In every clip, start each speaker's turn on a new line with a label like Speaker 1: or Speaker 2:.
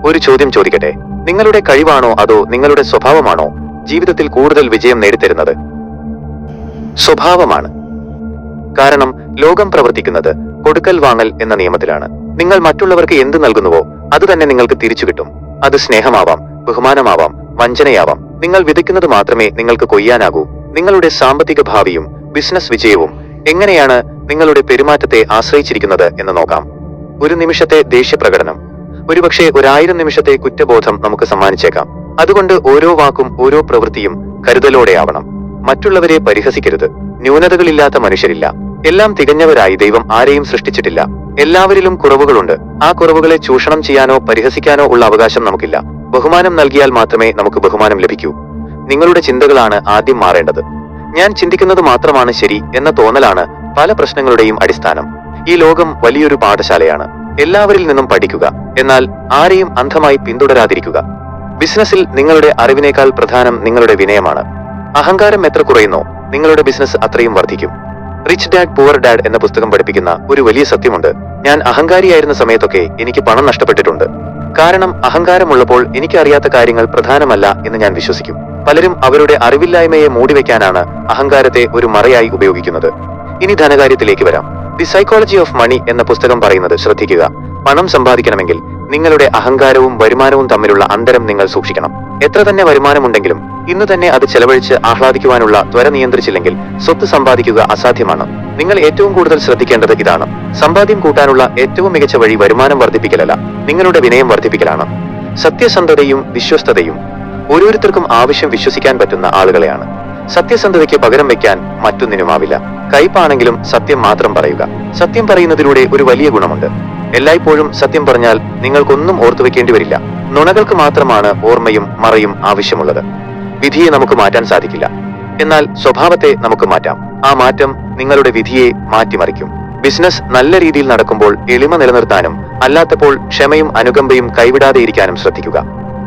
Speaker 1: ഒരു ചോദ്യം ചോദിക്കട്ടെ, നിങ്ങളുടെ കഴിവാണോ അതോ നിങ്ങളുടെ സ്വഭാവമാണോ ജീവിതത്തിൽ കൂടുതൽ വിജയം നേടിത്തരുന്നത്? സ്വഭാവമാണ്. കാരണം ലോകം പ്രവർത്തിക്കുന്നത് കൊടുക്കൽ വാങ്ങൽ എന്ന നിയമത്തിലാണ്. നിങ്ങൾ മറ്റുള്ളവർക്ക് എന്ത് നൽകുന്നുവോ അത് തന്നെ നിങ്ങൾക്ക് തിരിച്ചു കിട്ടും. അത് സ്നേഹമാവാം, ബഹുമാനമാവാം, വഞ്ചനയാവാം. നിങ്ങൾ വിതയ്ക്കുന്നത് മാത്രമേ നിങ്ങൾക്ക് കൊയ്യാനാകൂ. നിങ്ങളുടെ സാമ്പത്തിക ഭാവിയും ബിസിനസ് വിജയവും എങ്ങനെയാണ് നിങ്ങളുടെ പെരുമാറ്റത്തെ ആശ്രയിച്ചിരിക്കുന്നത് എന്ന് നോക്കാം. ഒരു നിമിഷത്തെ ദേഷ്യപ്രകടനം ഒരുപക്ഷെ 1000 നിമിഷത്തെ കുറ്റബോധം നമുക്ക് സമ്മാനിച്ചേക്കാം. അതുകൊണ്ട് ഓരോ വാക്കും ഓരോ പ്രവൃത്തിയും കരുതലോടെയാവണം. മറ്റുള്ളവരെ പരിഹസിക്കരുത്. ന്യൂനതകളില്ലാത്ത മനുഷ്യരില്ല. എല്ലാം തികഞ്ഞവരായി ദൈവം ആരെയും സൃഷ്ടിച്ചിട്ടില്ല. എല്ലാവരിലും കുറവുകളുണ്ട്. ആ കുറവുകളെ ചൂഷണം ചെയ്യാനോ പരിഹസിക്കാനോ ഉള്ള അവകാശം നമുക്കില്ല. ബഹുമാനം നൽകിയാൽ മാത്രമേ നമുക്ക് ബഹുമാനം ലഭിക്കൂ. നിങ്ങളുടെ ചിന്തകളാണ് ആദ്യം മാറേണ്ടത്. ഞാൻ ചിന്തിക്കുന്നത് മാത്രമാണ് ശരി എന്ന തോന്നലാണ് പല പ്രശ്നങ്ങളുടെയും അടിസ്ഥാനം. ഈ ലോകം വലിയൊരു പാഠശാലയാണ്. എല്ലാവരിൽ നിന്നും പഠിക്കുക, എന്നാൽ ആരെയും അന്ധമായി പിന്തുടരാതിരിക്കുക. ബിസിനസ്സിൽ നിങ്ങളുടെ അറിവിനേക്കാൾ പ്രധാനം നിങ്ങളുടെ വിനയമാണ്. അഹങ്കാരം എത്ര കുറയുന്നോ നിങ്ങളുടെ ബിസിനസ് അത്രയും വർദ്ധിക്കും. റിച്ച് ഡാഡ് പുവർ ഡാഡ് എന്ന പുസ്തകം പഠിപ്പിക്കുന്ന ഒരു വലിയ സത്യമുണ്ട്. ഞാൻ അഹങ്കാരിയായിരുന്ന സമയത്തൊക്കെ എനിക്ക് പണം നഷ്ടപ്പെട്ടിട്ടുണ്ട്. കാരണം അഹങ്കാരമുള്ളപ്പോൾ എനിക്ക് അറിയാത്ത കാര്യങ്ങൾ പ്രധാനമല്ല എന്ന് ഞാൻ വിശ്വസിക്കും. പലരും അവരുടെ അറിവില്ലായ്മയെ മൂടിവെക്കാനാണ് അഹങ്കാരത്തെ ഒരു മറയായി ഉപയോഗിക്കുന്നത്. ഇനി ധനകാര്യത്തിലേക്ക് വരാം. ദി സൈക്കോളജി ഓഫ് മണി എന്ന പുസ്തകം പറയുന്നത് ശ്രദ്ധിക്കുക. പണം സമ്പാദിക്കണമെങ്കിൽ നിങ്ങളുടെ അഹങ്കാരവും വരുമാനവും തമ്മിലുള്ള അന്തരം നിങ്ങൾ സൂക്ഷിക്കണം. എത്ര തന്നെ വരുമാനമുണ്ടെങ്കിലും ഇന്ന് തന്നെ അത് ചെലവഴിച്ച് ആഹ്ലാദിക്കുവാനുള്ള ത്വര നിയന്ത്രിച്ചില്ലെങ്കിൽ സ്വത്ത് സമ്പാദിക്കുക അസാധ്യമാണ്. നിങ്ങൾ ഏറ്റവും കൂടുതൽ ശ്രദ്ധിക്കേണ്ടത് ഇതാണ്. സമ്പാദ്യം കൂട്ടാനുള്ള ഏറ്റവും മികച്ച വഴി വരുമാനം വർദ്ധിപ്പിക്കലല്ല, നിങ്ങളുടെ വിനയം വർദ്ധിപ്പിക്കലാണ്. സത്യസന്ധതയും വിശ്വസ്തതയും ഓരോരുത്തർക്കും ആവശ്യം വിശ്വസിക്കാൻ പറ്റുന്ന ആളുകളെയാണ്. സത്യസന്ധതയ്ക്ക് പകരം വെക്കാൻ മറ്റൊന്നിനുമാവില്ല. കയ്പാണെങ്കിലും സത്യം മാത്രം പറയുക. സത്യം പറയുന്നതിലൂടെ ഒരു വലിയ ഗുണമുണ്ട്. എല്ലായ്പ്പോഴും സത്യം പറഞ്ഞാൽ നിങ്ങൾക്കൊന്നും ഓർത്തുവെക്കേണ്ടി വരില്ല. നുണകൾക്ക് മാത്രമാണ് ഓർമ്മയും മറയും ആവശ്യമുള്ളത്. വിധിയെ നമുക്ക് മാറ്റാൻ സാധിക്കില്ല, എന്നാൽ സ്വഭാവത്തെ നമുക്ക് മാറ്റാം. ആ മാറ്റം നിങ്ങളുടെ വിധിയെ മാറ്റിമറിക്കും. ബിസിനസ് നല്ല രീതിയിൽ നടക്കുമ്പോൾ എളിമ നിലനിർത്താനും അല്ലാത്തപ്പോൾ ക്ഷമയും അനുകമ്പയും കൈവിടാതെ ഇരിക്കാനും ശ്രദ്ധിക്കുക.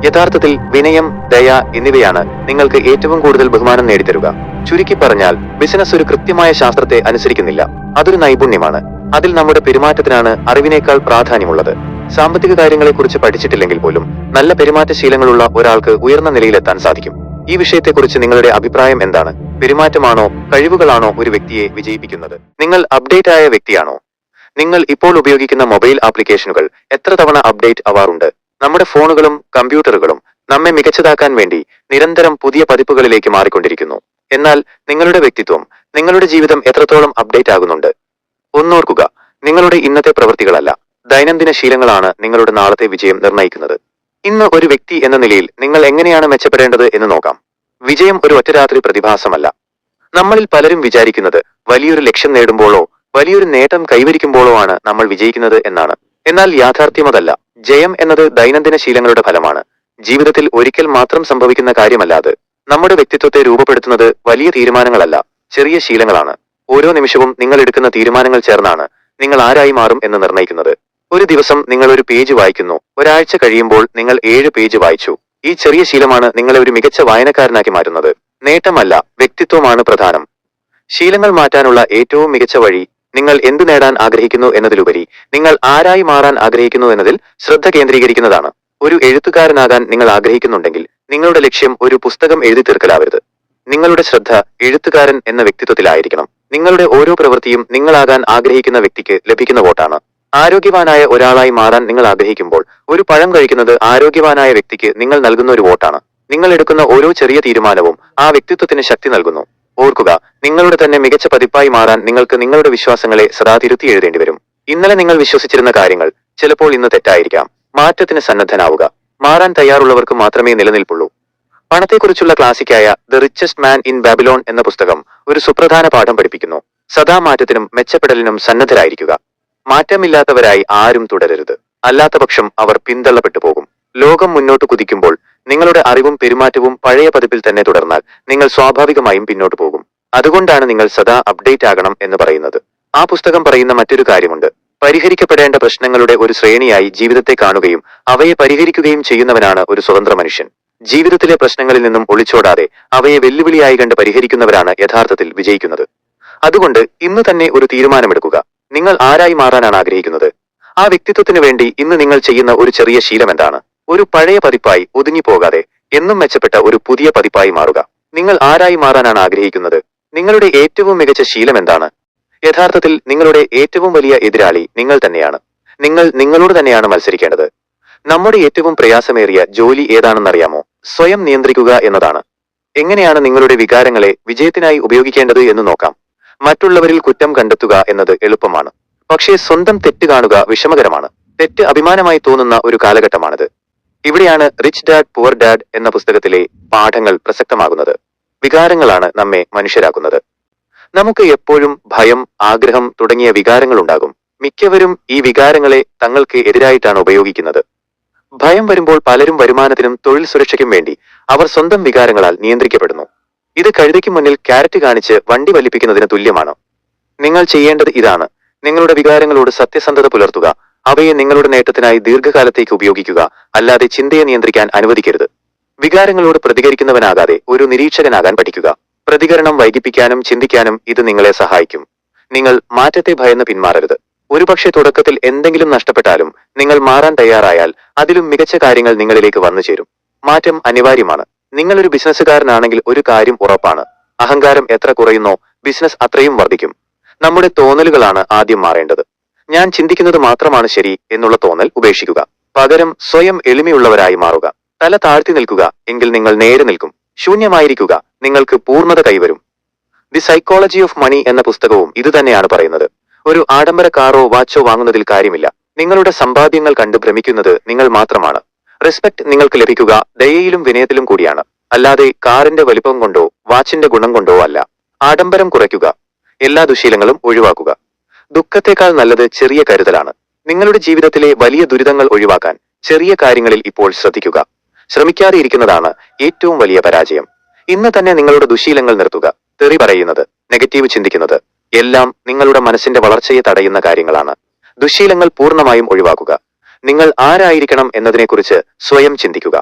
Speaker 1: യഥാർത്ഥത്തിൽ വിനയം, ദയ എന്നിവയാണ് നിങ്ങൾക്ക് ഏറ്റവും കൂടുതൽ ബഹുമാനം നേടിത്തരുക. ചുരുക്കി പറഞ്ഞാൽ ബിസിനസ് ഒരു കൃത്യമായ ശാസ്ത്രത്തെ അനുസരിക്കുന്നില്ല, അതൊരു നൈപുണ്യമാണ്. അതിൽ നമ്മുടെ പെരുമാറ്റത്തിനാണ് അറിവിനേക്കാൾ പ്രാധാന്യമുള്ളത്. സാമ്പത്തിക കാര്യങ്ങളെക്കുറിച്ച് പഠിച്ചിട്ടില്ലെങ്കിൽ പോലും നല്ല പെരുമാറ്റശീലങ്ങളുള്ള ഒരാൾക്ക് ഉയർന്ന നിലയിലെത്താൻ സാധിക്കും. ഈ വിഷയത്തെക്കുറിച്ച് നിങ്ങളുടെ അഭിപ്രായം എന്താണ്? പെരുമാറ്റമാണോ കഴിവുകളാണോ ഒരു വ്യക്തിയെ വിജയിപ്പിക്കുന്നത്? നിങ്ങൾ അപ്ഡേറ്റ് ആയ വ്യക്തിയാണോ? നിങ്ങൾ ഇപ്പോൾ ഉപയോഗിക്കുന്ന മൊബൈൽ ആപ്ലിക്കേഷനുകൾ എത്ര തവണ അപ്ഡേറ്റ് ആവാറുണ്ട്? നമ്മുടെ ഫോണുകളും കമ്പ്യൂട്ടറുകളും നമ്മെ മികച്ചതാക്കാൻ വേണ്ടി നിരന്തരം പുതിയ പതിപ്പുകളിലേക്ക് മാറിക്കൊണ്ടിരിക്കുന്നു. എന്നാൽ നിങ്ങളുടെ വ്യക്തിത്വം, നിങ്ങളുടെ ജീവിതം എത്രത്തോളം അപ്ഡേറ്റ് ആകുന്നുണ്ട്? ഒന്നോർക്കുക, നിങ്ങളുടെ ഇന്നത്തെ പ്രവൃത്തികളല്ല, ദൈനംദിന ശീലങ്ങളാണ് നിങ്ങളുടെ നാളത്തെ വിജയം നിർണ്ണയിക്കുന്നത്. ഇന്ന് ഒരു വ്യക്തി എന്ന നിലയിൽ നിങ്ങൾ എങ്ങനെയാണ് മെച്ചപ്പെടേണ്ടത് എന്ന് നോക്കാം. വിജയം ഒരു ഒറ്റരാത്രി പ്രതിഭാസമല്ല. നമ്മളിൽ പലരും വിചാരിക്കുന്നത് വലിയൊരു ലക്ഷ്യം നേടുമ്പോഴോ വലിയൊരു നേട്ടം കൈവരിക്കുമ്പോഴോ ആണ് നമ്മൾ വിജയിക്കുന്നത് എന്നാണ്. എന്നാൽ യാഥാർത്ഥ്യമതല്ല. ജയം എന്നത് ദൈനംദിന ശീലങ്ങളുടെ ഫലമാണ്. ജീവിതത്തിൽ ഒരിക്കൽ മാത്രം സംഭവിക്കുന്ന കാര്യമല്ല അത്. നമ്മുടെ വ്യക്തിത്വത്തെ രൂപപ്പെടുത്തുന്നത് വലിയ തീരുമാനങ്ങളല്ല, ചെറിയ ശീലങ്ങളാണ്. ഓരോ നിമിഷവും നിങ്ങൾ എടുക്കുന്ന തീരുമാനങ്ങൾ ചേർന്നാണ് നിങ്ങൾ ആരായി മാറും എന്ന് നിർണ്ണയിക്കുന്നത്. ഒരു ദിവസം നിങ്ങൾ ഒരു പേജ് വായിക്കുന്നു, ഒരാഴ്ച കഴിയുമ്പോൾ നിങ്ങൾ 7 പേജ് വായിച്ചു. ഈ ചെറിയ ശീലമാണ് നിങ്ങളെ ഒരു മികച്ച വായനക്കാരനാക്കി മാറ്റുന്നത്. നേട്ടമല്ല, വ്യക്തിത്വമാണ് പ്രധാനം. ശീലങ്ങൾ മാറ്റാനുള്ള ഏറ്റവും മികച്ച വഴി നിങ്ങൾ എന്ത് നേടാൻ ആഗ്രഹിക്കുന്നു എന്നതിലുപരി നിങ്ങൾ ആരായി മാറാൻ ആഗ്രഹിക്കുന്നു എന്നതിൽ ശ്രദ്ധ കേന്ദ്രീകരിക്കുന്നതാണ്. ഒരു എഴുത്തുകാരനാകാൻ നിങ്ങൾ ആഗ്രഹിക്കുന്നുണ്ടെങ്കിൽ നിങ്ങളുടെ ലക്ഷ്യം ഒരു പുസ്തകം എഴുതി തീർക്കലാവരുത്. നിങ്ങളുടെ ശ്രദ്ധ എഴുത്തുകാരൻ എന്ന വ്യക്തിത്വത്തിലായിരിക്കണം. നിങ്ങളുടെ ഓരോ പ്രവൃത്തിയും നിങ്ങളാകാൻ ആഗ്രഹിക്കുന്ന വ്യക്തിക്ക് ലഭിക്കുന്ന വോട്ടാണ്. ആരോഗ്യവാനായ ഒരാളായി മാറാൻ നിങ്ങൾ ആഗ്രഹിക്കുമ്പോൾ ഒരു പഴം കഴിക്കുന്നത് ആരോഗ്യവാനായ വ്യക്തിക്ക് നിങ്ങൾ നൽകുന്ന ഒരു വോട്ടാണ്. നിങ്ങൾ എടുക്കുന്ന ഓരോ ചെറിയ തീരുമാനവും ആ വ്യക്തിത്വത്തിന് ശക്തി നൽകുന്നു. ഓർക്കുക, നിങ്ങളുടെ തന്നെ മികച്ച പതിപ്പായി മാറാൻ നിങ്ങൾക്ക് നിങ്ങളുടെ വിശ്വാസങ്ങളെ സദാ തിരുത്തി എഴുതേണ്ടി വരും. ഇന്നലെ നിങ്ങൾ വിശ്വസിച്ചിരുന്ന കാര്യങ്ങൾ ചിലപ്പോൾ ഇന്ന് തെറ്റായിരിക്കാം. മാറ്റത്തിന് സന്നദ്ധനാവുക. മാറാൻ തയ്യാറുള്ളവർക്ക് മാത്രമേ നിലനിൽപ്പുള്ളൂ. പണത്തെക്കുറിച്ചുള്ള ക്ലാസിക്കായ the richest man in Babylon എന്ന പുസ്തകം ഒരു സുപ്രധാന പാഠം പഠിപ്പിക്കുന്നു. സദാ മാറ്റത്തിനും മെച്ചപ്പെടലിനും സന്നദ്ധരായിരിക്കുക. മാറ്റമില്ലാത്തവരായി ആരും തുടരരുത്. അല്ലാത്തപക്ഷം അവർ പിന്തള്ളപ്പെട്ടു പോകും. ലോകം മുന്നോട്ട് കുതിക്കുമ്പോൾ നിങ്ങളുടെ അറിവും പെരുമാറ്റവും പഴയ പതിപ്പിൽ തന്നെ തുടർന്നാൽ നിങ്ങൾ സ്വാഭാവികമായും പിന്നോട്ട് പോകും. അതുകൊണ്ടാണ് നിങ്ങൾ സദാ അപ്ഡേറ്റ് ആകണം എന്ന് പറയുന്നത്. ആ പുസ്തകം പറയുന്ന മറ്റൊരു കാര്യമുണ്ട്. പരിഹരിക്കപ്പെടേണ്ട പ്രശ്നങ്ങളുടെ ഒരു ശ്രേണിയായി ജീവിതത്തെ കാണുകയും അവയെ പരിഹരിക്കുകയും ചെയ്യുന്നവനാണ് ഒരു സ്വതന്ത്ര മനുഷ്യൻ. ജീവിതത്തിലെ പ്രശ്നങ്ങളിൽ നിന്നും ഒളിച്ചോടാതെ അവയെ വെല്ലുവിളിയായി കണ്ട് പരിഹരിക്കുന്നവരാണ് യഥാർത്ഥത്തിൽ വിജയിക്കുന്നത്. അതുകൊണ്ട് ഇന്ന് തന്നെ ഒരു തീരുമാനമെടുക്കുക. നിങ്ങൾ ആരായി മാറാനാണ് ആഗ്രഹിക്കുന്നത്? ആ വ്യക്തിത്വത്തിന് വേണ്ടി ഇന്ന് നിങ്ങൾ ചെയ്യുന്ന ഒരു ചെറിയ ശീലം എന്താണ്? ഒരു പഴയ പതിപ്പായി ഒതുങ്ങിപ്പോകാതെ എന്നും മെച്ചപ്പെട്ട ഒരു പുതിയ പതിപ്പായി മാറുക. നിങ്ങൾ ആരായി മാറാനാണ് ആഗ്രഹിക്കുന്നത്? നിങ്ങളുടെ ഏറ്റവും മികച്ച ശീലം എന്താണ്? യഥാർത്ഥത്തിൽ നിങ്ങളുടെ ഏറ്റവും വലിയ എതിരാളി നിങ്ങൾ തന്നെയാണ്. നിങ്ങൾ നിങ്ങളോട് തന്നെയാണ് മത്സരിക്കേണ്ടത്. നമ്മുടെ ഏറ്റവും പ്രയാസമേറിയ ജോലി ഏതാണെന്നറിയാമോ? സ്വയം നിയന്ത്രിക്കുക എന്നതാണ്. എങ്ങനെയാണ് നിങ്ങളുടെ വികാരങ്ങളെ വിജയത്തിനായി ഉപയോഗിക്കേണ്ടത് എന്ന് നോക്കാം. മറ്റുള്ളവരിൽ കുറ്റം കണ്ടെത്തുക എന്നത് എളുപ്പമാണ്. പക്ഷേ സ്വന്തം തെറ്റ് കാണുക വിഷമകരമാണ്. തെറ്റ് അഭിമാനമായി തോന്നുന്ന ഒരു കാലഘട്ടമാണിത്. ഇവിടെയാണ് റിച്ച് ഡാഡ് പുവർ ഡാഡ് എന്ന പുസ്തകത്തിലെ പാഠങ്ങൾ പ്രസക്തമാകുന്നത്. വികാരങ്ങളാണ് നമ്മെ മനുഷ്യരാക്കുന്നത്. നമുക്ക് എപ്പോഴും ഭയം, ആഗ്രഹം തുടങ്ങിയ വികാരങ്ങളുണ്ടാകും. മിക്കവരും ഈ വികാരങ്ങളെ തങ്ങൾക്ക് എതിരായിട്ടാണ് ഉപയോഗിക്കുന്നത്. ഭയം വരുമ്പോൾ പലരും വരുമാനത്തിനും തൊഴിൽ സുരക്ഷയ്ക്കും വേണ്ടി അവർ സ്വന്തം വികാരങ്ങളാൽ നിയന്ത്രിക്കപ്പെടുന്നു. ഇത് കഴുതയ്ക്ക് മുന്നിൽ ക്യാരറ്റ് കാണിച്ച് വണ്ടി വലിപ്പിക്കുന്നതിന് തുല്യമാണ്. നിങ്ങൾ ചെയ്യേണ്ടത് ഇതാണ്: നിങ്ങളുടെ വികാരങ്ങളോട് സത്യസന്ധത പുലർത്തുക. അവയെ നിങ്ങളുടെ നേട്ടത്തിനായി ദീർഘകാലത്തേക്ക് ഉപയോഗിക്കുക, അല്ലാതെ ചിന്തയെ നിയന്ത്രിക്കാൻ അനുവദിക്കരുത്. വികാരങ്ങളോട് പ്രതികരിക്കുന്നവനാകാതെ ഒരു നിരീക്ഷകനാകാൻ പഠിക്കുക. പ്രതികരണം വൈകിപ്പിക്കാനും ചിന്തിക്കാനും ഇത് നിങ്ങളെ സഹായിക്കും. നിങ്ങൾ മാറ്റത്തെ ഭയന്ന് പിന്മാറരുത്. ഒരുപക്ഷെ തുടക്കത്തിൽ എന്തെങ്കിലും നഷ്ടപ്പെട്ടാലും നിങ്ങൾ മാറാൻ തയ്യാറായാൽ അതിലും മികച്ച കാര്യങ്ങൾ നിങ്ങളിലേക്ക് വന്നു ചേരും. മാറ്റം അനിവാര്യമാണ്. നിങ്ങളൊരു ബിസിനസ്സുകാരനാണെങ്കിൽ ഒരു കാര്യം ഉറപ്പാണ്: അഹങ്കാരം എത്ര കുറയുന്നോ ബിസിനസ് അത്രയും വർദ്ധിക്കും. നമ്മുടെ തോന്നലുകളാണ് ആദ്യം മാറേണ്ടത്. ഞാൻ ചിന്തിക്കുന്നത് മാത്രമാണ് ശരി എന്നുള്ള തോന്നൽ ഉപേക്ഷിക്കുക. പകരം സ്വയം എളിമയുള്ളവരായി മാറുക. തല താഴ്ത്തി നിൽക്കുക, എങ്കിൽ നിങ്ങൾ നേരെ നിൽക്കും. ശൂന്യമായിരിക്കുക, നിങ്ങൾക്ക് പൂർണ്ണത കൈവരും. ദി സൈക്കോളജി ഓഫ് മണി എന്ന പുസ്തകവും ഇതുതന്നെയാണ് പറയുന്നത്. ഒരു ആഡംബര കാറോ വാച്ചോ വാങ്ങുന്നതിൽ കാര്യമില്ല. നിങ്ങളുടെ സമ്പാദ്യങ്ങൾ കണ്ട് ഭ്രമിക്കുന്നത് നിങ്ങൾ മാത്രമാണ്. റെസ്പെക്ട് നിങ്ങൾക്ക് ലഭിക്കുക ദയയിലും വിനയത്തിലും കൂടിയാണ്, അല്ലാതെ കാറിന്റെ വലിപ്പം കൊണ്ടോ വാച്ചിന്റെ ഗുണം കൊണ്ടോ അല്ല. ആഡംബരം കുറയ്ക്കുക. എല്ലാ ദുശീലങ്ങളും ഒഴിവാക്കുക. ദുഃഖത്തെക്കാൾ നല്ലത് ചെറിയ കരുതലാണ്. നിങ്ങളുടെ ജീവിതത്തിലെ വലിയ ദുരിതങ്ങൾ ഒഴിവാക്കാൻ ചെറിയ കാര്യങ്ങളിൽ ഇപ്പോൾ ശ്രദ്ധിക്കുക. ശ്രമിക്കാതെ ഇരിക്കുന്നതാണ് ഏറ്റവും വലിയ പരാജയം. ഇന്ന് തന്നെ നിങ്ങളുടെ ദുശീലങ്ങൾ നിർത്തുക. തെറി പറയുന്നത്, നെഗറ്റീവ് ചിന്തിക്കുന്നത് എല്ലാം നിങ്ങളുടെ മനസ്സിന്റെ വളർച്ചയെ തടയുന്ന കാര്യങ്ങളാണ്. ദുശീലങ്ങൾ പൂർണ്ണമായും ഒഴിവാക്കുക. നിങ്ങൾ ആരായിരിക്കണം എന്നതിനെക്കുറിച്ച് സ്വയം ചിന്തിക്കുക.